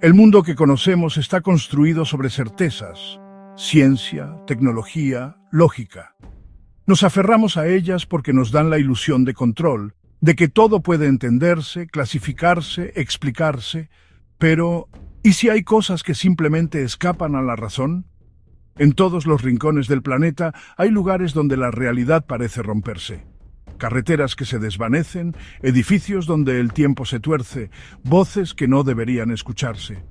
El mundo que conocemos está construido sobre certezas, ciencia, tecnología, lógica. Nos aferramos a ellas porque nos dan la ilusión de control, de que todo puede entenderse, clasificarse, explicarse, pero ¿y si hay cosas que simplemente escapan a la razón? En todos los rincones del planeta hay lugares donde la realidad parece romperse. Carreteras que se desvanecen, edificios donde el tiempo se tuerce, voces que no deberían escucharse.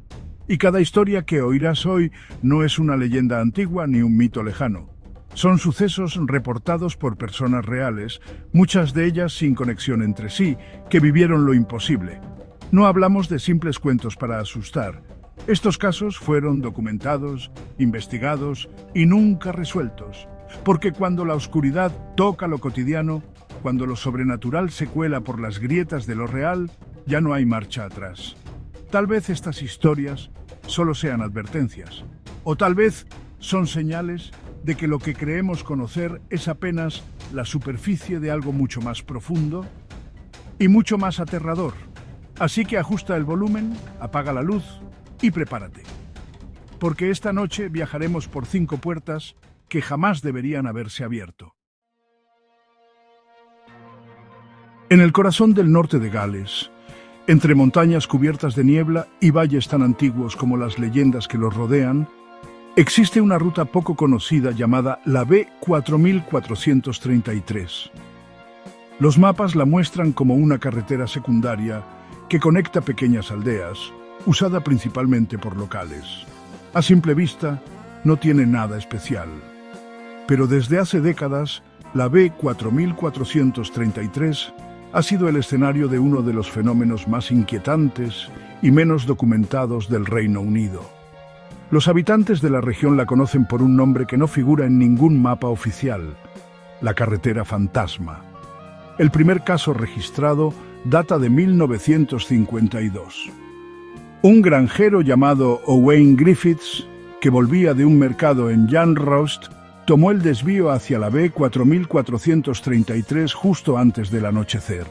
Y cada historia que oirás hoy no es una leyenda antigua ni un mito lejano. Son sucesos reportados por personas reales, muchas de ellas sin conexión entre sí, que vivieron lo imposible. No hablamos de simples cuentos para asustar. Estos casos fueron documentados, investigados y nunca resueltos. Porque cuando la oscuridad toca lo cotidiano, cuando lo sobrenatural se cuela por las grietas de lo real, ya no hay marcha atrás. Tal vez estas historias solo sean advertencias, o tal vez son señales de que lo que creemos conocer es apenas la superficie de algo mucho más profundo y mucho más aterrador. Así que ajusta el volumen, apaga la luz y prepárate. Porque esta noche viajaremos por 5 puertas que jamás deberían haberse abierto. En el corazón del norte de Gales, entre montañas cubiertas de niebla y valles tan antiguos como las leyendas que los rodean, existe una ruta poco conocida llamada la B4433. Los mapas la muestran como una carretera secundaria que conecta pequeñas aldeas, usada principalmente por locales. A simple vista, no tiene nada especial. Pero desde hace décadas, la B4433 ha sido el escenario de uno de los fenómenos más inquietantes y menos documentados del Reino Unido. Los habitantes de la región la conocen por un nombre que no figura en ningún mapa oficial: la carretera fantasma. El primer caso registrado data de 1952. Un granjero llamado Owain Griffiths, que volvía de un mercado en Llanrwst, tomó el desvío hacia la B4433 justo antes del anochecer.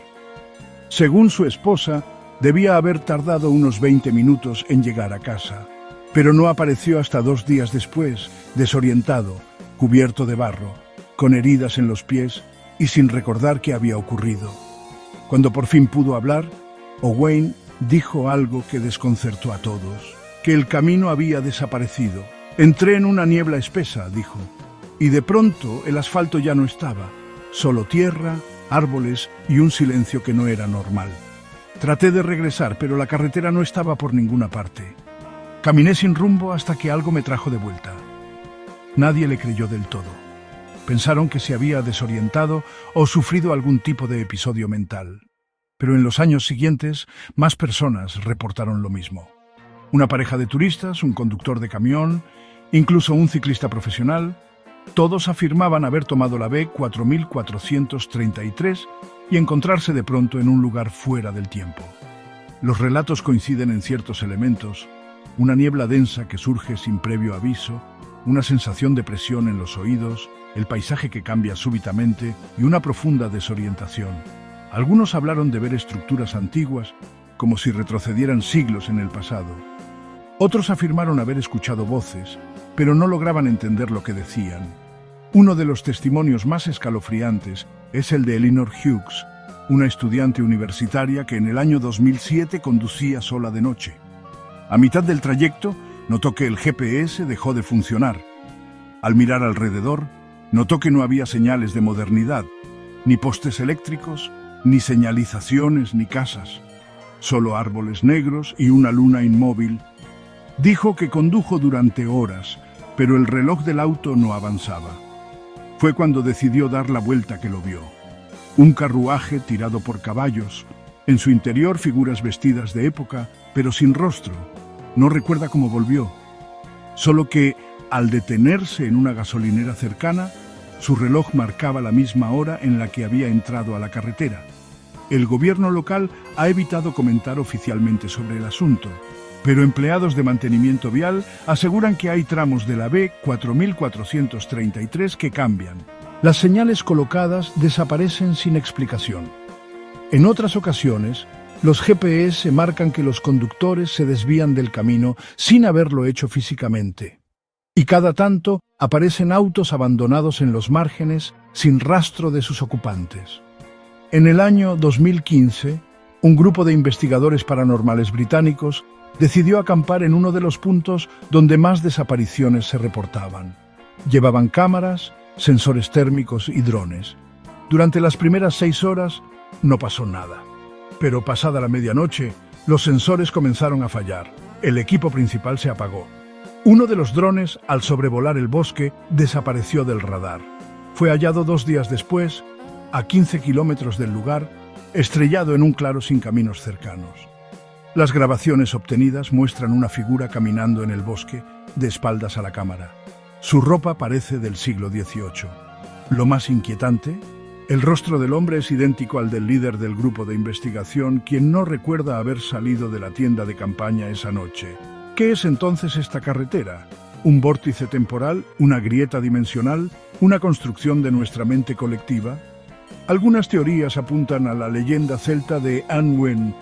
Según su esposa, debía haber tardado unos 20 minutos en llegar a casa, pero no apareció hasta 2 días después, desorientado, cubierto de barro, con heridas en los pies y sin recordar qué había ocurrido. Cuando por fin pudo hablar, Owain dijo algo que desconcertó a todos: que el camino había desaparecido. «Entré en una niebla espesa», dijo, y de pronto el asfalto ya no estaba, solo tierra, árboles y un silencio que no era normal. Traté de regresar, pero la carretera no estaba por ninguna parte. Caminé sin rumbo hasta que algo me trajo de vuelta. Nadie le creyó del todo. Pensaron que se había desorientado o sufrido algún tipo de episodio mental. Pero en los años siguientes, más personas reportaron lo mismo. Una pareja de turistas, un conductor de camión, incluso un ciclista profesional, todos afirmaban haber tomado la B4433 y encontrarse de pronto en un lugar fuera del tiempo. Los relatos coinciden en ciertos elementos: una niebla densa que surge sin previo aviso, una sensación de presión en los oídos, el paisaje que cambia súbitamente y una profunda desorientación. Algunos hablaron de ver estructuras antiguas, como si retrocedieran siglos en el pasado. Otros afirmaron haber escuchado voces, pero no lograban entender lo que decían. Uno de los testimonios más escalofriantes es el de Eleanor Hughes, una estudiante universitaria que en el año 2007 conducía sola de noche. A mitad del trayecto, notó que el GPS dejó de funcionar. Al mirar alrededor, notó que no había señales de modernidad, ni postes eléctricos, ni señalizaciones, ni casas. Solo árboles negros y una luna inmóvil. Dijo que condujo durante horas, pero el reloj del auto no avanzaba. Fue cuando decidió dar la vuelta que lo vio. Un carruaje tirado por caballos, en su interior figuras vestidas de época, pero sin rostro. No recuerda cómo volvió. Solo que, al detenerse en una gasolinera cercana, su reloj marcaba la misma hora en la que había entrado a la carretera. El gobierno local ha evitado comentar oficialmente sobre el asunto, pero empleados de mantenimiento vial aseguran que hay tramos de la B4433 que cambian. Las señales colocadas desaparecen sin explicación. En otras ocasiones, Los GPS marcan que los conductores se desvían del camino sin haberlo hecho físicamente. Y cada tanto aparecen autos abandonados en los márgenes sin rastro de sus ocupantes. En el año 2015, un grupo de investigadores paranormales británicos decidió acampar en uno de los puntos donde más desapariciones se reportaban. Llevaban cámaras, sensores térmicos y drones. Durante las primeras 6 horas no pasó nada. Pero pasada la medianoche, los sensores comenzaron a fallar. El equipo principal se apagó. Uno de los drones, al sobrevolar el bosque, desapareció del radar. Fue hallado 2 días después, a 15 kilómetros del lugar, estrellado en un claro sin caminos cercanos. Las grabaciones obtenidas muestran una figura caminando en el bosque, de espaldas a la cámara. Su ropa parece del siglo XVIII. Lo más inquietante, el rostro del hombre es idéntico al del líder del grupo de investigación, quien no recuerda haber salido de la tienda de campaña esa noche. ¿Qué es entonces esta carretera? ¿Un vórtice temporal? ¿Una grieta dimensional? ¿Una construcción de nuestra mente colectiva? Algunas teorías apuntan a la leyenda celta de Annwn,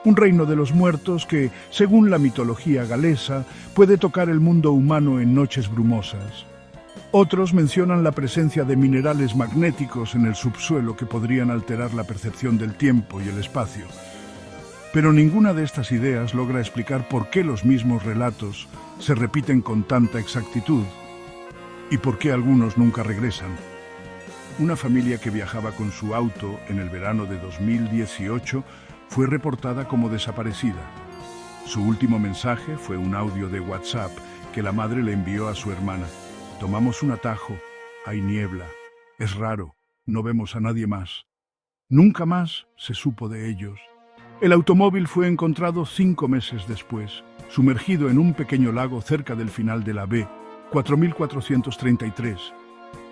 un reino de los muertos que, según la mitología galesa, puede tocar el mundo humano en noches brumosas. Otros mencionan la presencia de minerales magnéticos en el subsuelo que podrían alterar la percepción del tiempo y el espacio. Pero ninguna de estas ideas logra explicar por qué los mismos relatos se repiten con tanta exactitud y por qué algunos nunca regresan. Una familia que viajaba con su auto en el verano de 2018 fue reportada como desaparecida. Su último mensaje fue un audio de WhatsApp que la madre le envió a su hermana. Tomamos un atajo, hay niebla, es raro, no vemos a nadie más. Nunca más se supo de ellos. El automóvil fue encontrado 5 meses después, sumergido en un pequeño lago cerca del final de la B, 4433.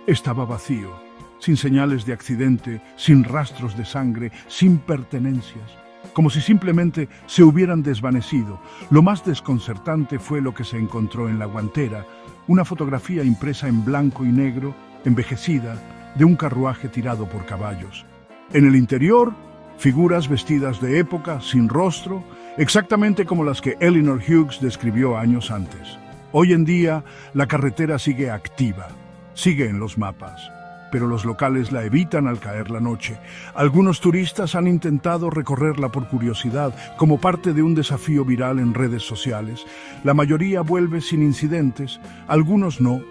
Estaba vacío, sin señales de accidente, sin rastros de sangre, sin pertenencias, como si simplemente se hubieran desvanecido. Lo más desconcertante fue lo que se encontró en la guantera, una fotografía impresa en blanco y negro, envejecida, de un carruaje tirado por caballos. En el interior, figuras vestidas de época, sin rostro, exactamente como las que Eleanor Hughes describió años antes. Hoy en día, la carretera sigue activa, sigue en los mapas, pero los locales la evitan al caer la noche. Algunos turistas han intentado recorrerla por curiosidad, como parte de un desafío viral en redes sociales. La mayoría vuelve sin incidentes, algunos no.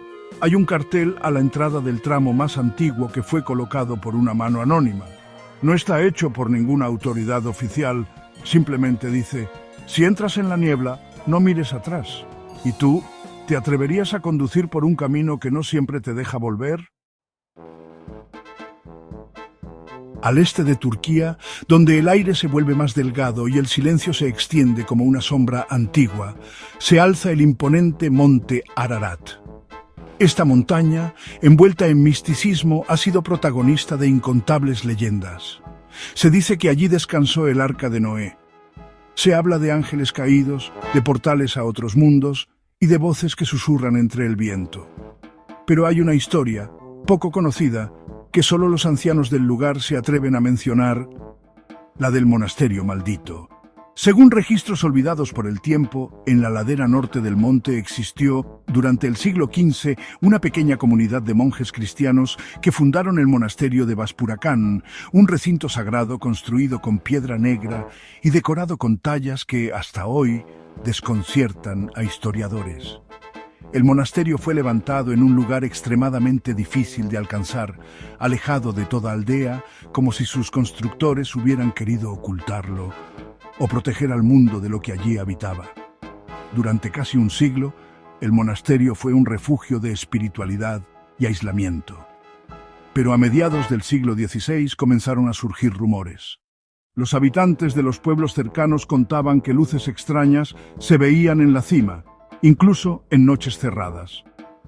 Hay un cartel a la entrada del tramo más antiguo que fue colocado por una mano anónima. No está hecho por ninguna autoridad oficial, simplemente dice: si entras en la niebla, no mires atrás. ¿Y tú, te atreverías a conducir por un camino que no siempre te deja volver? Al este de Turquía, donde el aire se vuelve más delgado y el silencio se extiende como una sombra antigua, se alza el imponente monte Ararat. Esta montaña, envuelta en misticismo, ha sido protagonista de incontables leyendas. Se dice que allí descansó el arca de Noé. Se habla de ángeles caídos, de portales a otros mundos y de voces que susurran entre el viento. Pero hay una historia, poco conocida, que solo los ancianos del lugar se atreven a mencionar: la del monasterio maldito. Según registros olvidados por el tiempo, en la ladera norte del monte existió, durante el siglo XV, una pequeña comunidad de monjes cristianos que fundaron el monasterio de Vaspurakan, un recinto sagrado construido con piedra negra y decorado con tallas que, hasta hoy, desconciertan a historiadores. El monasterio fue levantado en un lugar extremadamente difícil de alcanzar, alejado de toda aldea, como si sus constructores hubieran querido ocultarlo o proteger al mundo de lo que allí habitaba. Durante casi un siglo, el monasterio fue un refugio de espiritualidad y aislamiento. Pero a mediados del siglo XVI comenzaron a surgir rumores. Los habitantes de los pueblos cercanos contaban que luces extrañas se veían en la cima, incluso en noches cerradas.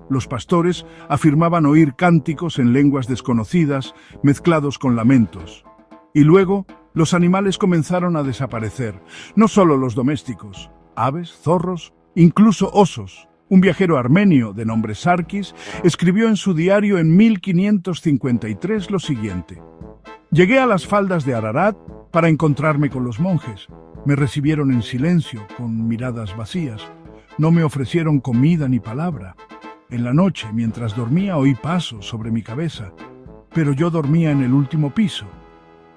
Los pastores afirmaban oír cánticos en lenguas desconocidas, mezclados con lamentos. Y luego, los animales comenzaron a desaparecer, no solo los domésticos, aves, zorros, incluso osos. Un viajero armenio de nombre Sarkis escribió en su diario en 1553 lo siguiente: Llegué a las faldas de Ararat para encontrarme con los monjes. Me recibieron en silencio, con miradas vacías. No me ofrecieron comida ni palabra. En la noche, mientras dormía, oí pasos sobre mi cabeza, pero yo dormía en el último piso.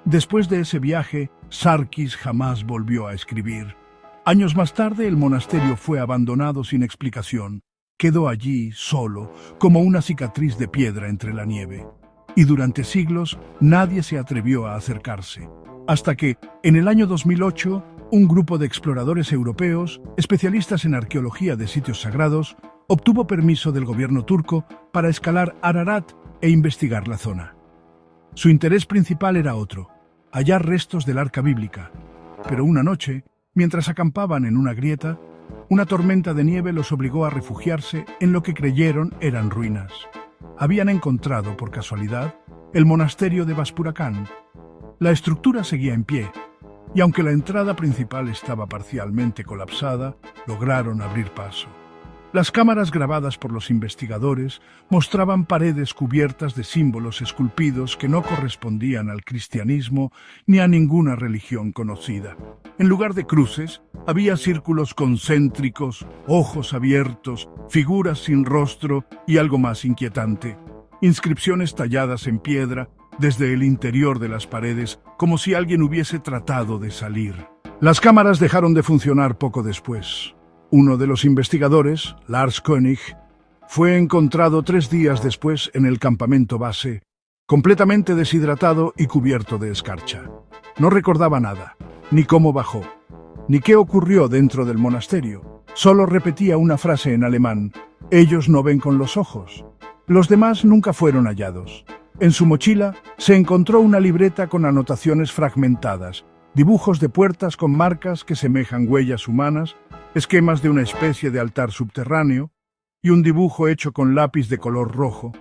Después de ese viaje, Sarkis jamás volvió a escribir. Años más tarde, el monasterio fue abandonado sin explicación. Quedó allí, solo, como una cicatriz de piedra entre la nieve. Y durante siglos, nadie se atrevió a acercarse. Hasta que, en el año 2008, un grupo de exploradores europeos, especialistas en arqueología de sitios sagrados, obtuvo permiso del gobierno turco para escalar Ararat e investigar la zona. Su interés principal era otro: hallar restos del arca bíblica. Pero una noche, mientras acampaban en una grieta, una tormenta de nieve los obligó a refugiarse en lo que creyeron eran ruinas. Habían encontrado, por casualidad, el monasterio de Vaspurakan. La estructura seguía en pie, y aunque la entrada principal estaba parcialmente colapsada, lograron abrir paso. Las cámaras grabadas por los investigadores mostraban paredes cubiertas de símbolos esculpidos que no correspondían al cristianismo ni a ninguna religión conocida. En lugar de cruces, había círculos concéntricos, ojos abiertos, figuras sin rostro y algo más inquietante: inscripciones talladas en piedra desde el interior de las paredes, como si alguien hubiese tratado de salir. Las cámaras dejaron de funcionar poco después. Uno de los investigadores, Lars Koenig, fue encontrado 3 días después en el campamento base, completamente deshidratado y cubierto de escarcha. No recordaba nada, ni cómo bajó, ni qué ocurrió dentro del monasterio. Solo repetía una frase en alemán: «Ellos no ven con los ojos». Los demás nunca fueron hallados. En su mochila se encontró una libreta con anotaciones fragmentadas, dibujos de puertas con marcas que semejan huellas humanas, esquemas de una especie de altar subterráneo y un dibujo hecho con lápiz de color rojo,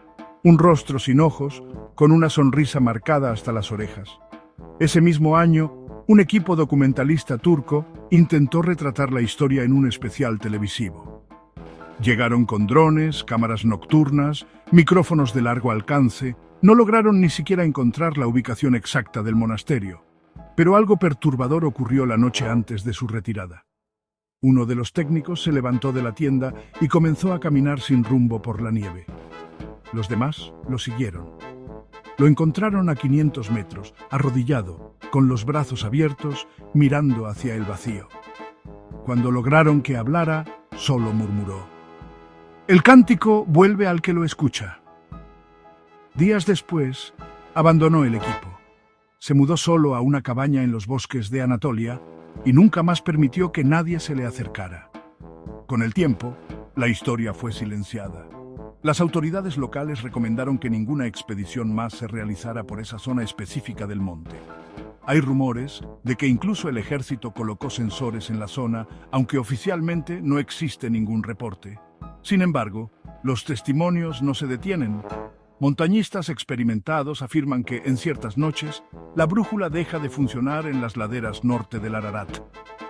un rostro sin ojos, con una sonrisa marcada hasta las orejas. Ese mismo año, un equipo documentalista turco intentó retratar la historia en un especial televisivo. Llegaron con drones, cámaras nocturnas, micrófonos de largo alcance. No lograron ni siquiera encontrar la ubicación exacta del monasterio, pero algo perturbador ocurrió la noche antes de su retirada. Uno de los técnicos se levantó de la tienda y comenzó a caminar sin rumbo por la nieve. Los demás lo siguieron. Lo encontraron a 500 metros, arrodillado, con los brazos abiertos, mirando hacia el vacío. Cuando lograron que hablara, solo murmuró: «El cántico vuelve al que lo escucha». Días después, abandonó el equipo. Se mudó solo a una cabaña en los bosques de Anatolia y nunca más permitió que nadie se le acercara. Con el tiempo, la historia fue silenciada. Las autoridades locales recomendaron que ninguna expedición más se realizara por esa zona específica del monte. Hay rumores de que incluso el ejército colocó sensores en la zona, aunque oficialmente no existe ningún reporte. Sin embargo, los testimonios no se detienen. Montañistas experimentados afirman que, en ciertas noches, la brújula deja de funcionar en las laderas norte del Ararat.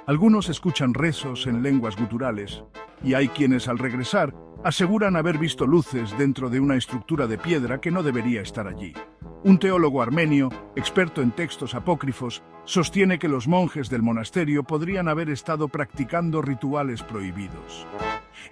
Algunos escuchan rezos en lenguas guturales, y hay quienes, al regresar, aseguran haber visto luces dentro de una estructura de piedra que no debería estar allí. Un teólogo armenio, experto en textos apócrifos, sostiene que los monjes del monasterio podrían haber estado practicando rituales prohibidos.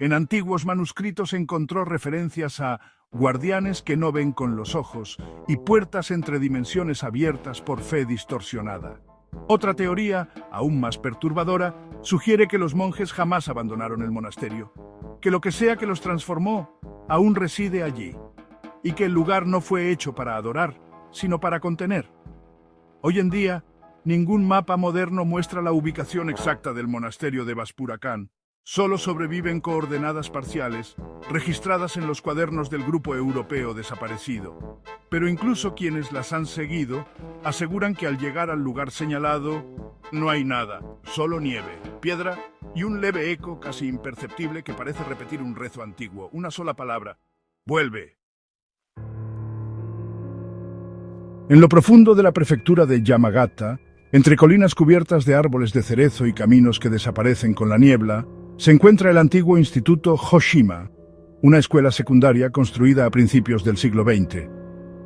En antiguos manuscritos encontró referencias a guardianes que no ven con los ojos y puertas entre dimensiones abiertas por fe distorsionada. Otra teoría, aún más perturbadora, sugiere que los monjes jamás abandonaron el monasterio, que lo que sea que los transformó aún reside allí, y que el lugar no fue hecho para adorar, sino para contener. Hoy en día, ningún mapa moderno muestra la ubicación exacta del monasterio de Vaspurakan. Solo sobreviven coordenadas parciales, registradas en los cuadernos del grupo europeo desaparecido. Pero incluso quienes las han seguido aseguran que al llegar al lugar señalado, no hay nada, solo nieve, piedra y un leve eco casi imperceptible que parece repetir un rezo antiguo, una sola palabra: «Vuelve». En lo profundo de la prefectura de Yamagata, entre colinas cubiertas de árboles de cerezo y caminos que desaparecen con la niebla, se encuentra el antiguo Instituto Hoshima, una escuela secundaria construida a principios del siglo XX.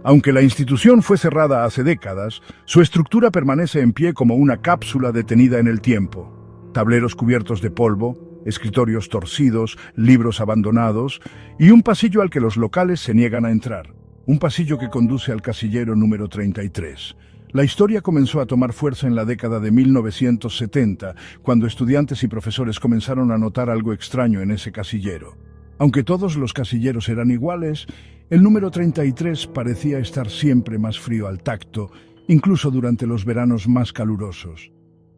Aunque la institución fue cerrada hace décadas, su estructura permanece en pie como una cápsula detenida en el tiempo. Tableros cubiertos de polvo, escritorios torcidos, libros abandonados y un pasillo al que los locales se niegan a entrar. Un pasillo que conduce al casillero número 33. La historia comenzó a tomar fuerza en la década de 1970, cuando estudiantes y profesores comenzaron a notar algo extraño en ese casillero. Aunque todos los casilleros eran iguales, el número 33 parecía estar siempre más frío al tacto, incluso durante los veranos más calurosos.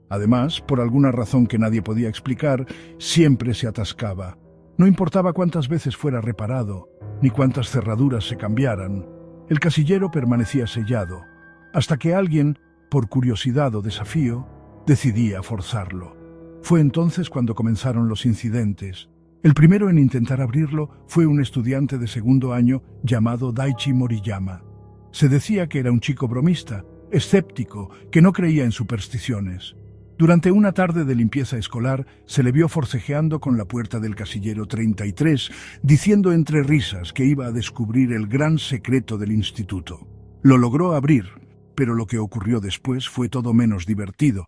Además, por alguna razón que nadie podía explicar, siempre se atascaba. No importaba cuántas veces fuera reparado, ni cuántas cerraduras se cambiaran, el casillero permanecía sellado, hasta que alguien, por curiosidad o desafío, decidía forzarlo. Fue entonces cuando comenzaron los incidentes. El primero en intentar abrirlo fue un estudiante de segundo año llamado Daichi Moriyama. Se decía que era un chico bromista, escéptico, que no creía en supersticiones. Durante una tarde de limpieza escolar, se le vio forcejeando con la puerta del casillero 33, diciendo entre risas que iba a descubrir el gran secreto del instituto. Lo logró abrir, pero lo que ocurrió después fue todo menos divertido.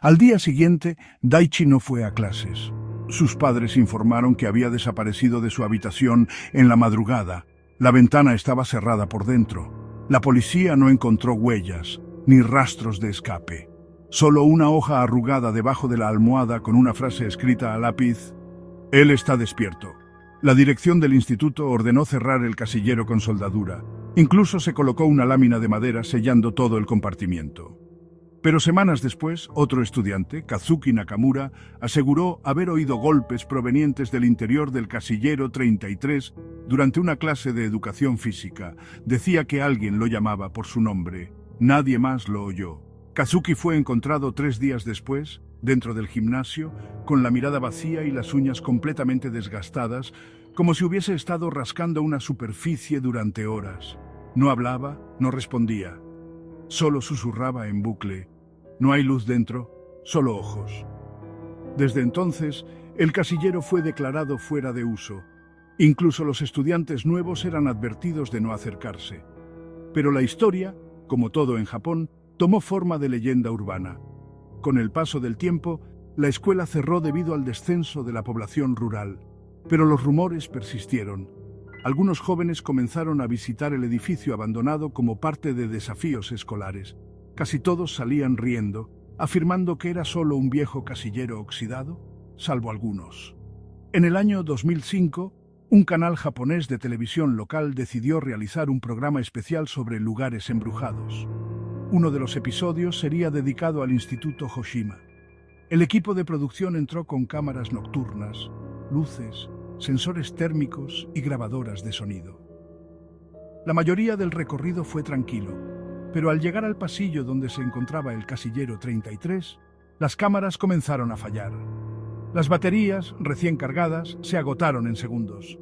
Al día siguiente, Daichi no fue a clases. Sus padres informaron que había desaparecido de su habitación en la madrugada. La ventana estaba cerrada por dentro. La policía no encontró huellas, ni rastros de escape. Solo una hoja arrugada debajo de la almohada con una frase escrita a lápiz: «Él está despierto». La dirección del instituto ordenó cerrar el casillero con soldadura. Incluso se colocó una lámina de madera sellando todo el compartimiento. Pero semanas después, otro estudiante, Kazuki Nakamura, aseguró haber oído golpes provenientes del interior del casillero 33 durante una clase de educación física. Decía que alguien lo llamaba por su nombre. Nadie más lo oyó. Kazuki fue encontrado 3 días después, dentro del gimnasio, con la mirada vacía y las uñas completamente desgastadas, como si hubiese estado rascando una superficie durante horas. No hablaba, no respondía. Solo susurraba en bucle: «No hay luz dentro, solo ojos». Desde entonces, el casillero fue declarado fuera de uso. Incluso los estudiantes nuevos eran advertidos de no acercarse. Pero la historia, como todo en Japón, tomó forma de leyenda urbana. Con el paso del tiempo, la escuela cerró debido al descenso de la población rural. Pero los rumores persistieron. Algunos jóvenes comenzaron a visitar el edificio abandonado como parte de desafíos escolares. Casi todos salían riendo, afirmando que era solo un viejo casillero oxidado, salvo algunos. En el año 2005, un canal japonés de televisión local decidió realizar un programa especial sobre lugares embrujados. Uno de los episodios sería dedicado al Instituto Hoshima. El equipo de producción entró con cámaras nocturnas, luces, sensores térmicos y grabadoras de sonido. La mayoría del recorrido fue tranquilo, pero al llegar al pasillo donde se encontraba el casillero 33, las cámaras comenzaron a fallar. Las baterías, recién cargadas, se agotaron en segundos.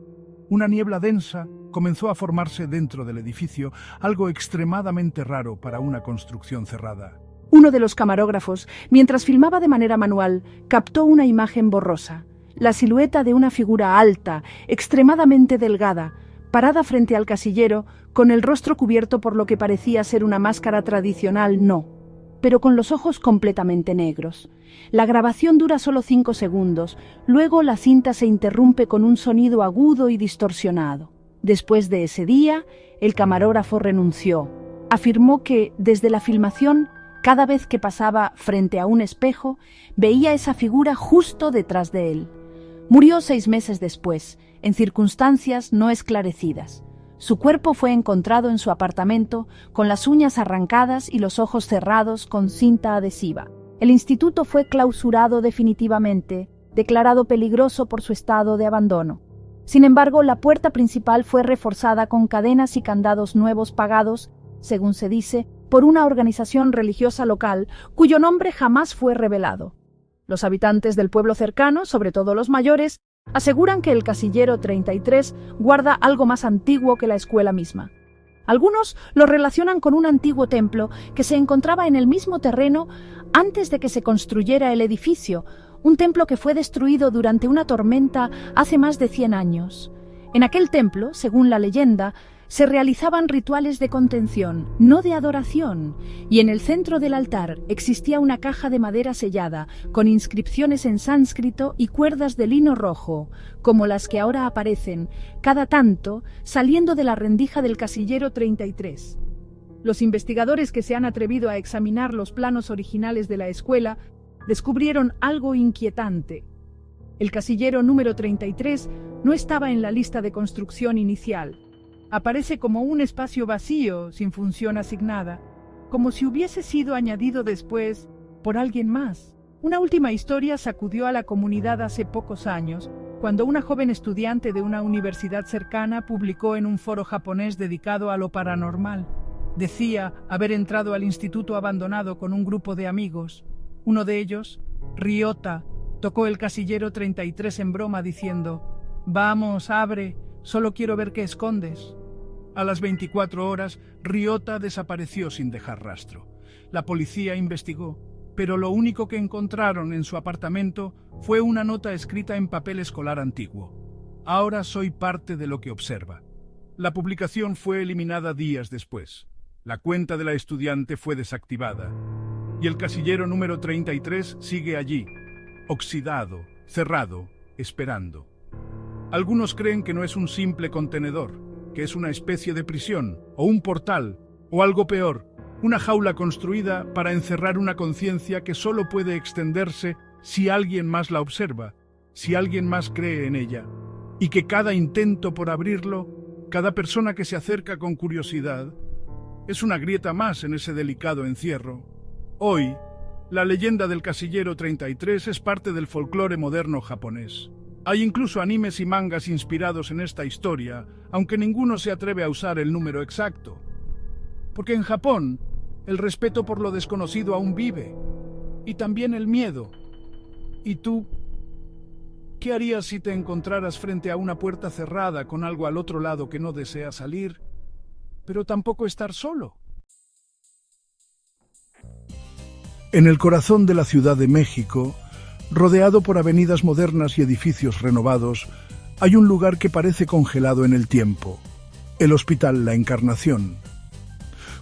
Una niebla densa comenzó a formarse dentro del edificio, algo extremadamente raro para una construcción cerrada. Uno de los camarógrafos, mientras filmaba de manera manual, captó una imagen borrosa. La silueta de una figura alta, extremadamente delgada, parada frente al casillero, con el rostro cubierto por lo que parecía ser una máscara tradicional, pero con los ojos completamente negros. La grabación dura solo 5 segundos, luego la cinta se interrumpe con un sonido agudo y distorsionado. Después de ese día, el camarógrafo renunció. Afirmó que, desde la filmación, cada vez que pasaba frente a un espejo, veía esa figura justo detrás de él. Murió 6 meses después, en circunstancias no esclarecidas. Su cuerpo fue encontrado en su apartamento, con las uñas arrancadas y los ojos cerrados con cinta adhesiva. El instituto fue clausurado definitivamente, declarado peligroso por su estado de abandono. Sin embargo, la puerta principal fue reforzada con cadenas y candados nuevos pagados, según se dice, por una organización religiosa local, cuyo nombre jamás fue revelado. Los habitantes del pueblo cercano, sobre todo los mayores, aseguran que el casillero 33 guarda algo más antiguo que la escuela misma. Algunos lo relacionan con un antiguo templo que se encontraba en el mismo terreno antes de que se construyera el edificio, un templo que fue destruido durante una tormenta hace más de 100 años. En aquel templo, según la leyenda, se realizaban rituales de contención, no de adoración, y en el centro del altar existía una caja de madera sellada, con inscripciones en sánscrito y cuerdas de lino rojo, como las que ahora aparecen, cada tanto, saliendo de la rendija del casillero 33. Los investigadores que se han atrevido a examinar los planos originales de la escuela descubrieron algo inquietante. El casillero número 33 no estaba en la lista de construcción inicial. Aparece como un espacio vacío, sin función asignada, como si hubiese sido añadido después por alguien más. Una última historia sacudió a la comunidad hace pocos años, cuando una joven estudiante de una universidad cercana publicó en un foro japonés dedicado a lo paranormal. Decía haber entrado al instituto abandonado con un grupo de amigos. Uno de ellos, Ryota, tocó el casillero 33 en broma diciendo: «Vamos, abre, solo quiero ver qué escondes». A las 24 horas, Ryota desapareció sin dejar rastro. La policía investigó, pero lo único que encontraron en su apartamento fue una nota escrita en papel escolar antiguo. «Ahora soy parte de lo que observa». La publicación fue eliminada días después. La cuenta de la estudiante fue desactivada, y el casillero número 33 sigue allí, oxidado, cerrado, esperando. Algunos creen que no es un simple contenedor, que es una especie de prisión, o un portal, o algo peor, una jaula construida para encerrar una conciencia que solo puede extenderse si alguien más la observa, si alguien más cree en ella, y que cada intento por abrirlo, cada persona que se acerca con curiosidad, es una grieta más en ese delicado encierro. Hoy, la leyenda del casillero 33 es parte del folclore moderno japonés. Hay incluso animes y mangas inspirados en esta historia, aunque ninguno se atreve a usar el número exacto. Porque en Japón, el respeto por lo desconocido aún vive, y también el miedo. ¿Y tú? ¿Qué harías si te encontraras frente a una puerta cerrada con algo al otro lado que no desea salir, pero tampoco estar solo? En el corazón de la Ciudad de México, rodeado por avenidas modernas y edificios renovados, hay un lugar que parece congelado en el tiempo: el Hospital La Encarnación.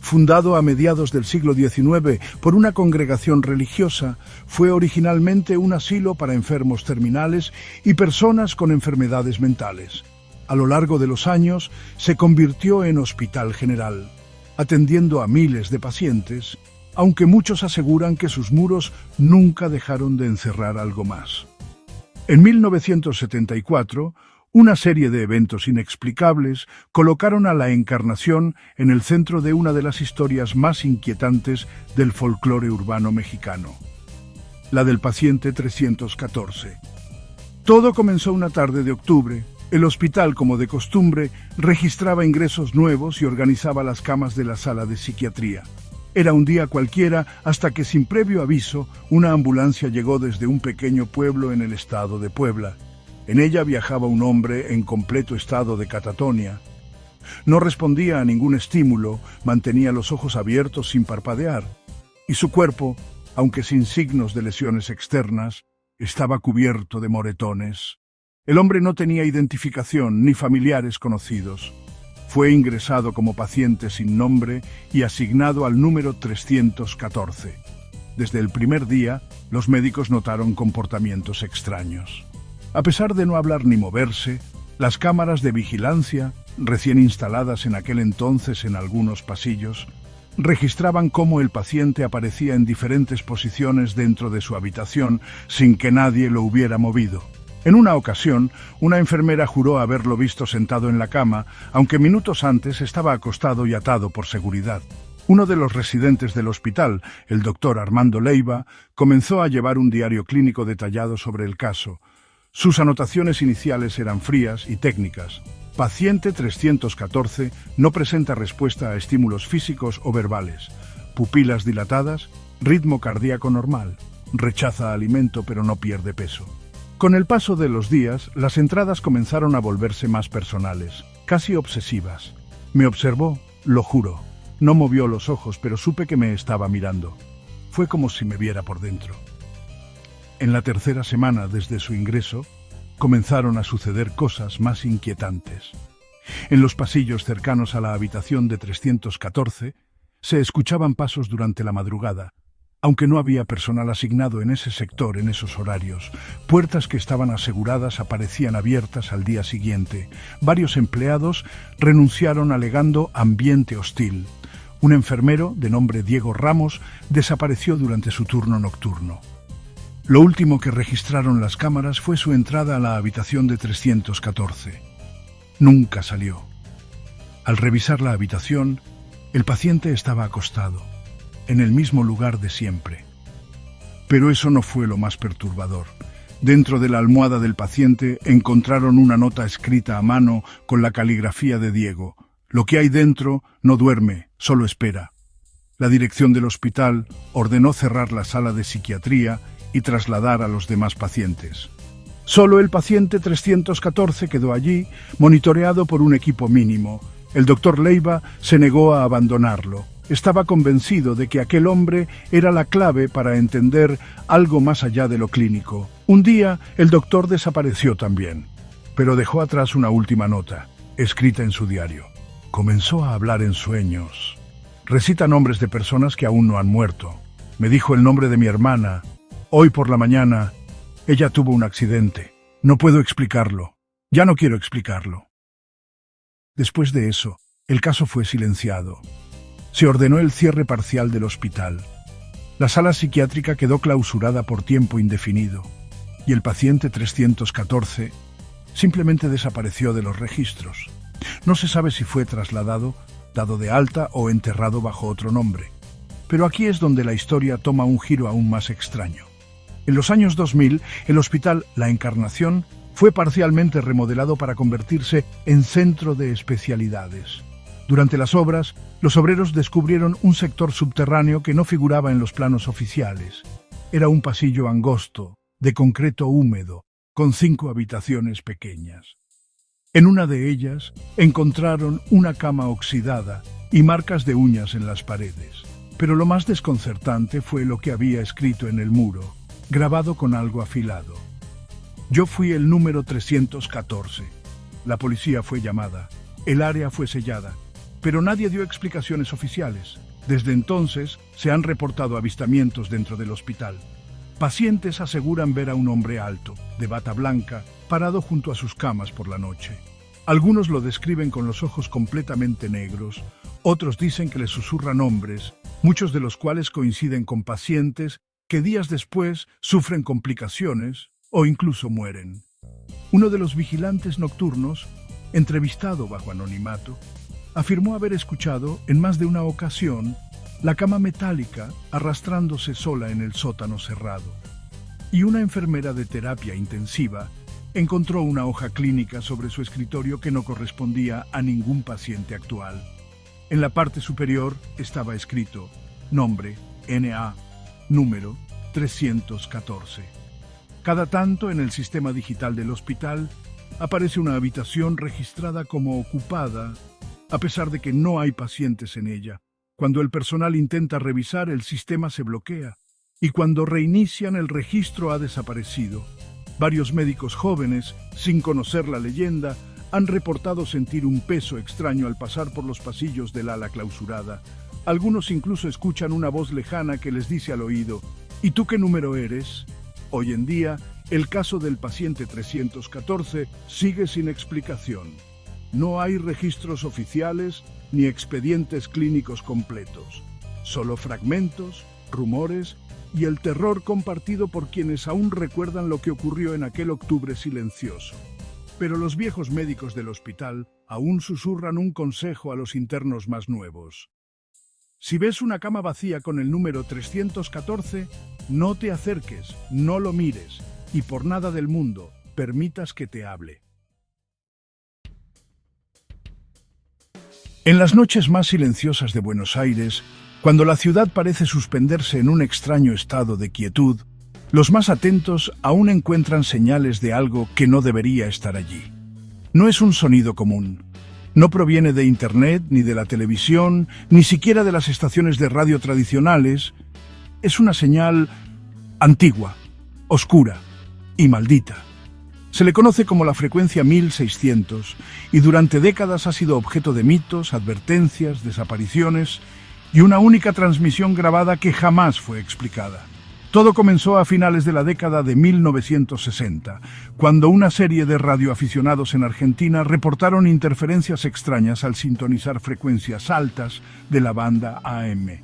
Fundado a mediados del siglo XIX por una congregación religiosa, fue originalmente un asilo para enfermos terminales y personas con enfermedades mentales. A lo largo de los años, se convirtió en hospital general, atendiendo a miles de pacientes, aunque muchos aseguran que sus muros nunca dejaron de encerrar algo más. En 1974, una serie de eventos inexplicables colocaron a la Encarnación en el centro de una de las historias más inquietantes del folclore urbano mexicano: la del paciente 314. Todo comenzó una tarde de octubre. El hospital, como de costumbre, registraba ingresos nuevos y organizaba las camas de la sala de psiquiatría. Era un día cualquiera hasta que, sin previo aviso, una ambulancia llegó desde un pequeño pueblo en el estado de Puebla. En ella viajaba un hombre en completo estado de catatonia. No respondía a ningún estímulo, mantenía los ojos abiertos sin parpadear, y su cuerpo, aunque sin signos de lesiones externas, estaba cubierto de moretones. El hombre no tenía identificación ni familiares conocidos. Fue ingresado como paciente sin nombre y asignado al número 314. Desde el primer día, los médicos notaron comportamientos extraños. A pesar de no hablar ni moverse, las cámaras de vigilancia, recién instaladas en aquel entonces en algunos pasillos, registraban cómo el paciente aparecía en diferentes posiciones dentro de su habitación sin que nadie lo hubiera movido. En una ocasión, una enfermera juró haberlo visto sentado en la cama, aunque minutos antes estaba acostado y atado por seguridad. Uno de los residentes del hospital, el doctor Armando Leiva, comenzó a llevar un diario clínico detallado sobre el caso. Sus anotaciones iniciales eran frías y técnicas. Paciente 314 no presenta respuesta a estímulos físicos o verbales. Pupilas dilatadas, ritmo cardíaco normal. Rechaza alimento pero no pierde peso. Con el paso de los días, las entradas comenzaron a volverse más personales, casi obsesivas. Me observó, lo juro. No movió los ojos, pero supe que me estaba mirando. Fue como si me viera por dentro. En la tercera semana desde su ingreso, comenzaron a suceder cosas más inquietantes. En los pasillos cercanos a la habitación de 314 se escuchaban pasos durante la madrugada, aunque no había personal asignado en ese sector en esos horarios. Puertas que estaban aseguradas aparecían abiertas al día siguiente. Varios empleados renunciaron alegando ambiente hostil. Un enfermero, de nombre Diego Ramos, desapareció durante su turno nocturno. Lo último que registraron las cámaras fue su entrada a la habitación de 314. Nunca salió. Al revisar la habitación, el paciente estaba acostado, en el mismo lugar de siempre. Pero eso no fue lo más perturbador. Dentro de la almohada del paciente encontraron una nota escrita a mano con la caligrafía de Diego. Lo que hay dentro no duerme, solo espera. La dirección del hospital ordenó cerrar la sala de psiquiatría y trasladar a los demás pacientes. Solo el paciente 314 quedó allí, monitoreado por un equipo mínimo. El doctor Leiva se negó a abandonarlo. Estaba convencido de que aquel hombre era la clave para entender algo más allá de lo clínico. Un día, el doctor desapareció también, pero dejó atrás una última nota, escrita en su diario. Comenzó a hablar en sueños. Recita nombres de personas que aún no han muerto. Me dijo el nombre de mi hermana. Hoy por la mañana, ella tuvo un accidente. No puedo explicarlo. Ya no quiero explicarlo. Después de eso, el caso fue silenciado. Se ordenó el cierre parcial del hospital. La sala psiquiátrica quedó clausurada por tiempo indefinido y el paciente 314 simplemente desapareció de los registros. No se sabe si fue trasladado, dado de alta o enterrado bajo otro nombre. Pero aquí es donde la historia toma un giro aún más extraño. En los años 2000, el hospital La Encarnación fue parcialmente remodelado para convertirse en centro de especialidades. Durante las obras, los obreros descubrieron un sector subterráneo que no figuraba en los planos oficiales. Era un pasillo angosto, de concreto húmedo, con 5 habitaciones pequeñas. En una de ellas encontraron una cama oxidada y marcas de uñas en las paredes. Pero lo más desconcertante fue lo que había escrito en el muro, grabado con algo afilado. Yo fui el número 314. La policía fue llamada. El área fue sellada. Pero nadie dio explicaciones oficiales. Desde entonces se han reportado avistamientos dentro del hospital. Pacientes aseguran ver a un hombre alto, de bata blanca, parado junto a sus camas por la noche. Algunos lo describen con los ojos completamente negros, otros dicen que le susurra nombres, muchos de los cuales coinciden con pacientes que días después sufren complicaciones o incluso mueren. Uno de los vigilantes nocturnos, entrevistado bajo anonimato, afirmó haber escuchado en más de una ocasión la cama metálica arrastrándose sola en el sótano cerrado. Y una enfermera de terapia intensiva encontró una hoja clínica sobre su escritorio que no correspondía a ningún paciente actual. En la parte superior estaba escrito nombre, NA, número 314. Cada tanto en el sistema digital del hospital aparece una habitación registrada como ocupada, a pesar de que no hay pacientes en ella. Cuando el personal intenta revisar, el sistema se bloquea, y cuando reinician, el registro ha desaparecido. Varios médicos jóvenes, sin conocer la leyenda, han reportado sentir un peso extraño al pasar por los pasillos del ala clausurada. Algunos incluso escuchan una voz lejana que les dice al oído: ¿y tú qué número eres? Hoy en día, el caso del paciente 314 sigue sin explicación. No hay registros oficiales ni expedientes clínicos completos, solo fragmentos, rumores y el terror compartido por quienes aún recuerdan lo que ocurrió en aquel octubre silencioso. Pero los viejos médicos del hospital aún susurran un consejo a los internos más nuevos. Si ves una cama vacía con el número 314, no te acerques, no lo mires y por nada del mundo permitas que te hable. En las noches más silenciosas de Buenos Aires, cuando la ciudad parece suspenderse en un extraño estado de quietud, los más atentos aún encuentran señales de algo que no debería estar allí. No es un sonido común. No proviene de Internet, ni de la televisión, ni siquiera de las estaciones de radio tradicionales. Es una señal antigua, oscura y maldita. Se le conoce como la frecuencia 1600 y durante décadas ha sido objeto de mitos, advertencias, desapariciones y una única transmisión grabada que jamás fue explicada. Todo comenzó a finales de la década de 1960, cuando una serie de radioaficionados en Argentina reportaron interferencias extrañas al sintonizar frecuencias altas de la banda AM.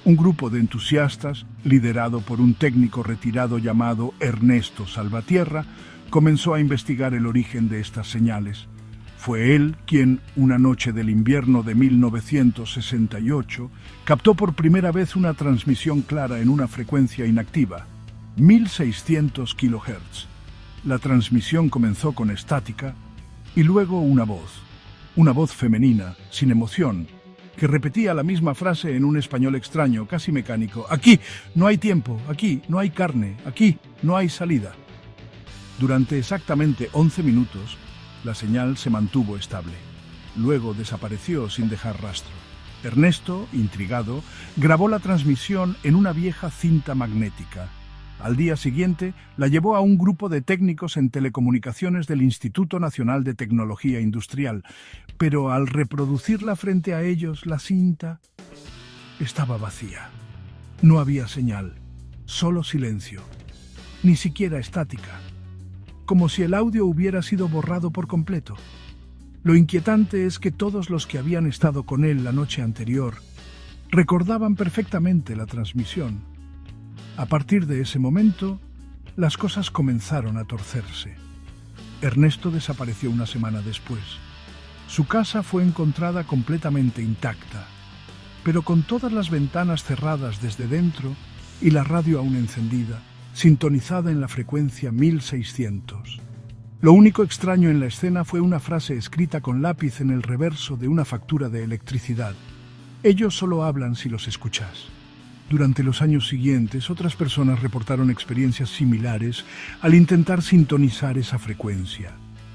Un grupo de entusiastas, liderado por un técnico retirado llamado Ernesto Salvatierra, comenzó a investigar el origen de estas señales. Fue él quien, una noche del invierno de 1968, captó por primera vez una transmisión clara en una frecuencia inactiva, 1600 kHz. La transmisión comenzó con estática y luego una voz femenina, sin emoción, que repetía la misma frase en un español extraño, casi mecánico. Aquí no hay tiempo, aquí no hay carne, aquí no hay salida. Durante exactamente 11 minutos, la señal se mantuvo estable. Luego desapareció sin dejar rastro. Ernesto, intrigado, grabó la transmisión en una vieja cinta magnética. Al día siguiente, la llevó a un grupo de técnicos en telecomunicaciones del Instituto Nacional de Tecnología Industrial, pero al reproducirla frente a ellos, la cinta estaba vacía. No había señal, solo silencio, ni siquiera estática, como si el audio hubiera sido borrado por completo. Lo inquietante es que todos los que habían estado con él la noche anterior recordaban perfectamente la transmisión. A partir de ese momento, las cosas comenzaron a torcerse. Ernesto desapareció una semana después. Su casa fue encontrada completamente intacta, pero con todas las ventanas cerradas desde dentro y la radio aún encendida, sintonizada en la frecuencia 1600. Lo único extraño en la escena fue una frase escrita con lápiz en el reverso de una factura de electricidad. Ellos solo hablan si los escuchas. Durante los años siguientes, otras personas reportaron experiencias similares al intentar sintonizar esa frecuencia.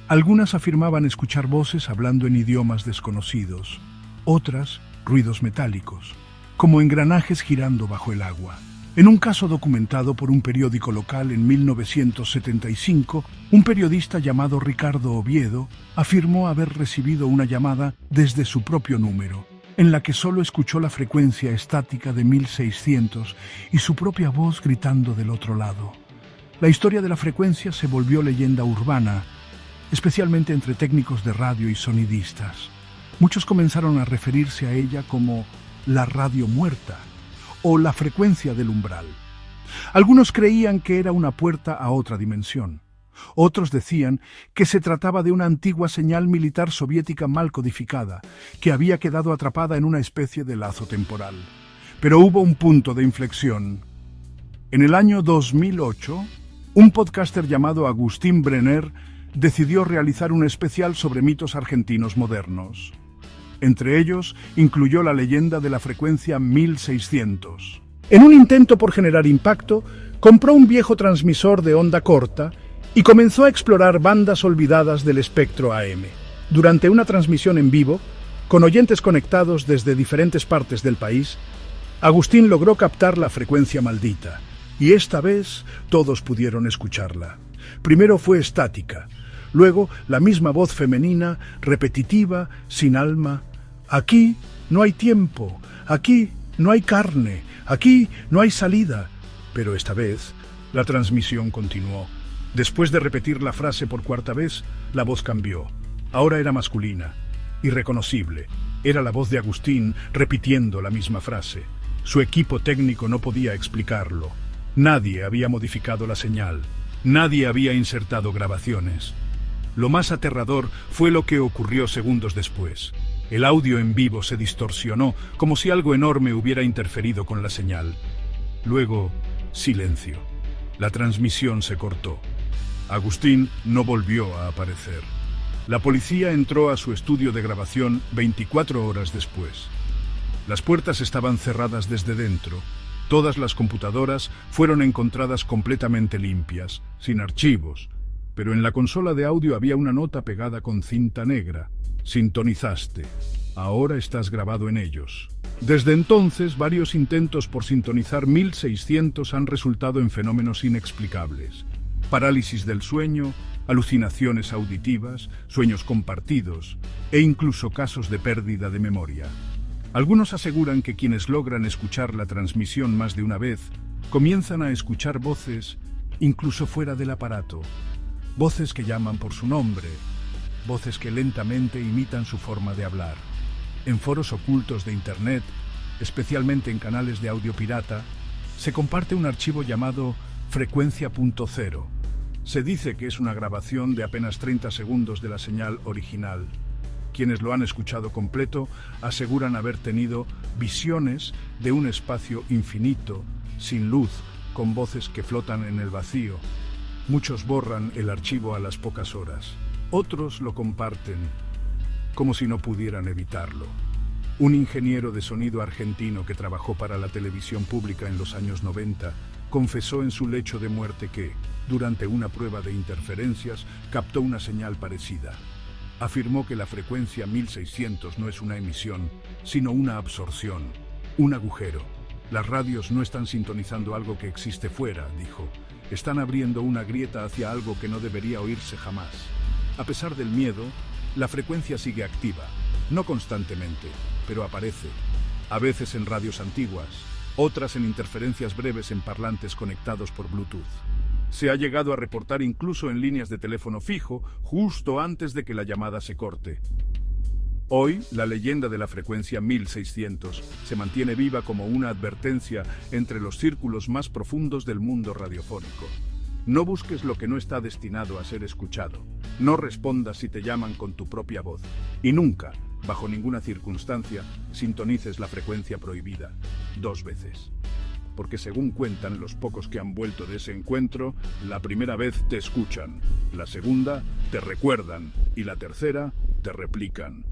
Algunas afirmaban escuchar voces hablando en idiomas desconocidos, otras, ruidos metálicos, como engranajes girando bajo el agua. En un caso documentado por un periódico local en 1975, un periodista llamado Ricardo Oviedo afirmó haber recibido una llamada desde su propio número, en la que solo escuchó la frecuencia estática de 1600 y su propia voz gritando del otro lado. La historia de la frecuencia se volvió leyenda urbana, especialmente entre técnicos de radio y sonidistas. Muchos comenzaron a referirse a ella como la radio muerta o la frecuencia del umbral. Algunos creían que era una puerta a otra dimensión. Otros decían que se trataba de una antigua señal militar soviética mal codificada, que había quedado atrapada en una especie de lazo temporal. Pero hubo un punto de inflexión. En el año 2008, un podcaster llamado Agustín Brenner decidió realizar un especial sobre mitos argentinos modernos. Entre ellos, incluyó la leyenda de la frecuencia 1600. En un intento por generar impacto, compró un viejo transmisor de onda corta y comenzó a explorar bandas olvidadas del espectro AM. Durante una transmisión en vivo, con oyentes conectados desde diferentes partes del país, Agustín logró captar la frecuencia maldita, y esta vez todos pudieron escucharla. Primero fue estática, luego la misma voz femenina, repetitiva, sin alma. Aquí no hay tiempo, aquí no hay carne, aquí no hay salida. Pero esta vez la transmisión continuó. Después de repetir la frase por cuarta vez, la voz cambió. Ahora era masculina, irreconocible. Era la voz de Agustín repitiendo la misma frase. Su equipo técnico no podía explicarlo. Nadie había modificado la señal. Nadie había insertado grabaciones. Lo más aterrador fue lo que ocurrió segundos después. El audio en vivo se distorsionó, como si algo enorme hubiera interferido con la señal. Luego, silencio. La transmisión se cortó. Agustín no volvió a aparecer. La policía entró a su estudio de grabación 24 horas después. Las puertas estaban cerradas desde dentro. Todas las computadoras fueron encontradas completamente limpias, sin archivos, pero en la consola de audio había una nota pegada con cinta negra. Sintonizaste. Ahora estás grabado en ellos. Desde entonces, varios intentos por sintonizar 1600 han resultado en fenómenos inexplicables. parálisis del sueño, alucinaciones auditivas, sueños compartidos e incluso casos de pérdida de memoria. Algunos aseguran que quienes logran escuchar la transmisión más de una vez comienzan a escuchar voces incluso fuera del aparato, voces que llaman por su nombre, voces que lentamente imitan su forma de hablar. En foros ocultos de Internet, especialmente en canales de audio pirata, se comparte un archivo llamado frecuencia.0. Se dice que es una grabación de apenas 30 segundos de la señal original. Quienes lo han escuchado completo aseguran haber tenido visiones de un espacio infinito, sin luz, con voces que flotan en el vacío. Muchos borran el archivo a las pocas horas. Otros lo comparten como si no pudieran evitarlo. Un ingeniero de sonido argentino que trabajó para la televisión pública en los años 90 confesó en su lecho de muerte que, durante una prueba de interferencias, captó una señal parecida. Afirmó que la frecuencia 1600 no es una emisión, sino una absorción, un agujero. Las radios no están sintonizando algo que existe fuera, dijo. Están abriendo una grieta hacia algo que no debería oírse jamás. A pesar del miedo, la frecuencia sigue activa, no constantemente, pero aparece. A veces en radios antiguas, otras en interferencias breves en parlantes conectados por Bluetooth. Se ha llegado a reportar incluso en líneas de teléfono fijo, justo antes de que la llamada se corte. Hoy, la leyenda de la frecuencia 1600 se mantiene viva como una advertencia entre los círculos más profundos del mundo radiofónico. No busques lo que no está destinado a ser escuchado. No respondas si te llaman con tu propia voz. Y nunca, bajo ninguna circunstancia, sintonices la frecuencia prohibida 2 veces. Porque según cuentan los pocos que han vuelto de ese encuentro, la primera vez te escuchan, la segunda te recuerdan y la tercera te replican.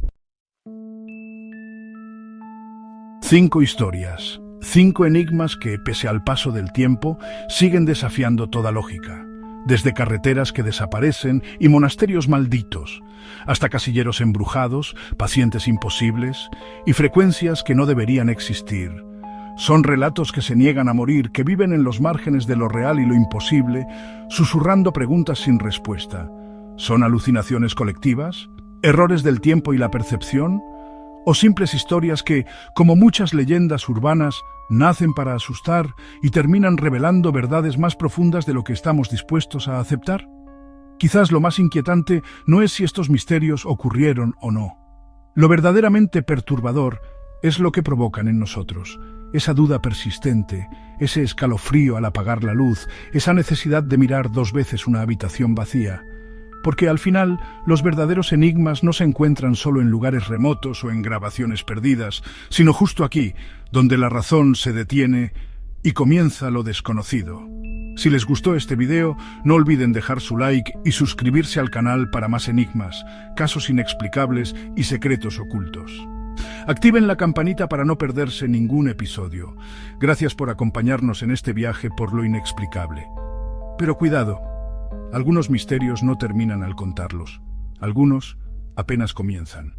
5 historias, 5 enigmas que, pese al paso del tiempo, siguen desafiando toda lógica. Desde carreteras que desaparecen y monasterios malditos, hasta casilleros embrujados, pacientes imposibles y frecuencias que no deberían existir. Son relatos que se niegan a morir, que viven en los márgenes de lo real y lo imposible, susurrando preguntas sin respuesta. ¿Son alucinaciones colectivas? ¿Errores del tiempo y la percepción? ¿O simples historias que, como muchas leyendas urbanas, nacen para asustar y terminan revelando verdades más profundas de lo que estamos dispuestos a aceptar? Quizás lo más inquietante no es si estos misterios ocurrieron o no. Lo verdaderamente perturbador es lo que provocan en nosotros. Esa duda persistente, ese escalofrío al apagar la luz, esa necesidad de mirar 2 veces una habitación vacía. Porque al final, los verdaderos enigmas no se encuentran solo en lugares remotos o en grabaciones perdidas, sino justo aquí, donde la razón se detiene y comienza lo desconocido. Si les gustó este video, no olviden dejar su like y suscribirse al canal para más enigmas, casos inexplicables y secretos ocultos. Activen la campanita para no perderse ningún episodio. Gracias por acompañarnos en este viaje por lo inexplicable. Pero cuidado, algunos misterios no terminan al contarlos. Algunos apenas comienzan.